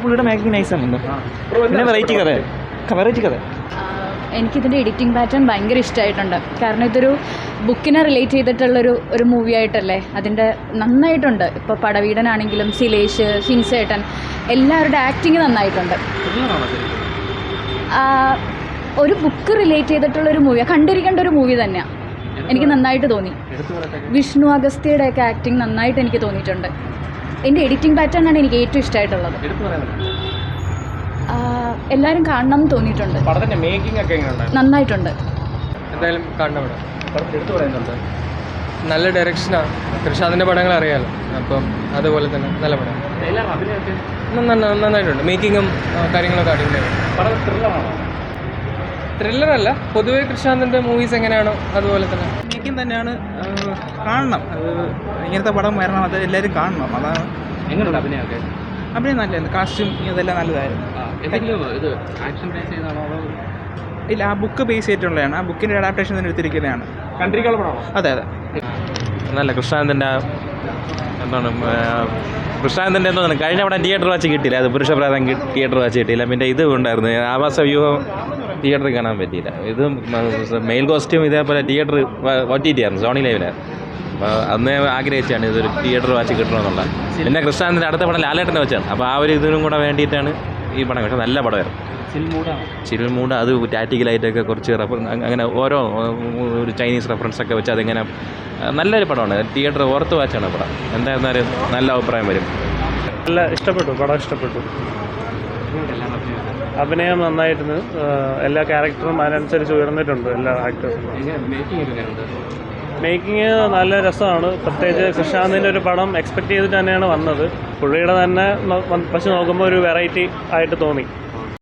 പുള്ളിയുടെ മേക്കിംഗ് നൈസാണ്. പിന്നെ വെറൈറ്റി കഥ. എനിക്കിതിൻ്റെ എഡിറ്റിംഗ് പാറ്റേൺ ഭയങ്കര ഇഷ്ടമായിട്ടുണ്ട്. കാരണം ഇതൊരു ബുക്കിനെ റിലേറ്റ് ചെയ്തിട്ടുള്ളൊരു മൂവി ആയിട്ടല്ലേ, അതിൻ്റെ നന്നായിട്ടുണ്ട്. ഇപ്പോൾ പടവീടനാണെങ്കിലും സിലേഷ്, ഹിൻസേട്ടൻ, എല്ലാവരുടെ ആക്ടിങ് നന്നായിട്ടുണ്ട്. ഒരു ബുക്ക് റിലേറ്റ് ചെയ്തിട്ടുള്ളൊരു മൂവിയാണ്, കണ്ടിരിക്കേണ്ട ഒരു മൂവി തന്നെയാണ്. എനിക്ക് നന്നായിട്ട് തോന്നി. വിഷ്ണു അഗസ്ത്യയുടെയൊക്കെ ആക്ടിങ് നന്നായിട്ട് എനിക്ക് തോന്നിയിട്ടുണ്ട്. എൻ്റെ എഡിറ്റിംഗ് പാറ്റേൺ ആണ് എനിക്ക് ഏറ്റവും ഇഷ്ടമായിട്ടുള്ളത്. എല്ലാവരും കാണണം എന്ന് തോന്നിയിട്ടുണ്ട്. നന്നായിട്ടുണ്ട്. എന്തായാലും കാണണം. നല്ല ഡയറക്ഷനാണ്. കൃഷാദിൻ്റെ പടങ്ങൾ അറിയാമല്ലോ, അപ്പം അതുപോലെ തന്നെ നല്ല പടം നന്നായിട്ടുണ്ട്. മേക്കിങ്ങും കാര്യങ്ങളൊക്കെ അടിപൊളിയാണ്. ത്രില്ലറല്ല, പൊതുവേ കൃഷാന്തിൻ്റെ മൂവീസ് എങ്ങനെയാണോ അതുപോലെ തന്നെ മേക്കിംഗ് തന്നെയാണ്. കാണണം, ഇങ്ങനത്തെ പടം വരണം, അത് എല്ലാവരും കാണണം. അതാണ്. എങ്ങനെയുണ്ട് അഭിനയമൊക്കെ? അഭിനയം നല്ലതായിരുന്നു, കാസ്റ്റും ഇതെല്ലാം നല്ലതായിരുന്നു. ഇത് ആക്ഷൻ ബേസ് ചെയ്താണോ അതോ? ഇല്ല, ആ ബുക്ക് ബേസ് ചെയ്തിട്ടുള്ളതാണ്. ആ ബുക്കിൻ്റെ അഡാപ്റ്റേഷൻ തന്നെ എടുത്തിരിക്കുന്നതാണ്. കണ്ടിരിക്കാനുള്ള പടമാണോ? അതെ. നല്ല കൃഷ്ണാനന്ദൻ്റെ എന്താണ് കൃഷ്ണാനന്ദൻ്റെ എന്തോന്നാണ് കഴിഞ്ഞ പടം തിയേറ്റർ വാച്ച് കിട്ടിയില്ല. അത് പുരുഷപ്രേതം തിയേറ്റർ വാച്ച് കിട്ടിയില്ല. പിന്നെ ഇത് ഉണ്ടായിരുന്നു ആവാസ വ്യൂഹം, തിയേറ്ററിൽ കാണാൻ പറ്റിയില്ല. ഇത് മെയിൽ കോസ്റ്റ്യൂം ഇതേപോലെ തിയേറ്റർ OTT ആയിരുന്നു, സോണി ലൈവിലായിരുന്നു. അപ്പോൾ അന്ന് ആഗ്രഹിച്ചാണ് ഇതൊരു തിയേറ്റർ വാച്ച് കിട്ടണമെന്നുള്ള. പിന്നെ കൃഷ്ണാനന്ദൻ്റെ അടുത്ത പടം ലാലേട്ടനെ വെച്ചാണ്. അപ്പോൾ ആ ഒരു ഇതിനും കൂടെ വേണ്ടിയിട്ടാണ് ഈ പടം. പക്ഷേ നല്ല പടമായിരുന്നു. ചിരിൽ മൂഡ് അത് ടാറ്റിക്കലായിട്ടൊക്കെ കുറച്ച് അങ്ങനെ ഓരോ ഒരു ചൈനീസ് റെഫറൻസൊക്കെ വെച്ച് അതിങ്ങനെ നല്ലൊരു പടമാണ്. തിയേറ്റർ ഓർത്ത് വാച്ചാണ് പടം. എന്തായിരുന്നാലും നല്ല അഭിപ്രായം വരും. നല്ല ഇഷ്ടപ്പെട്ടു, പടം ഇഷ്ടപ്പെട്ടു. അഭിനയം നന്നായിരുന്നു. എല്ലാ ക്യാരക്ടറും അതിനനുസരിച്ച് ഉയർന്നിട്ടുണ്ട് എല്ലാ ആക്ടേഴ്സും. മേക്കിങ് നല്ല രസമാണ്. പ്രത്യേകിച്ച് കൃഷ്ണാന്തിൻ്റെ ഒരു പടം എക്സ്പെക്റ്റ് ചെയ്തിട്ട് തന്നെയാണ് വന്നത്. പുള്ളിയുടെ തന്നെ പക്ഷെ നോക്കുമ്പോൾ ഒരു വെറൈറ്റി ആയിട്ട് തോന്നി.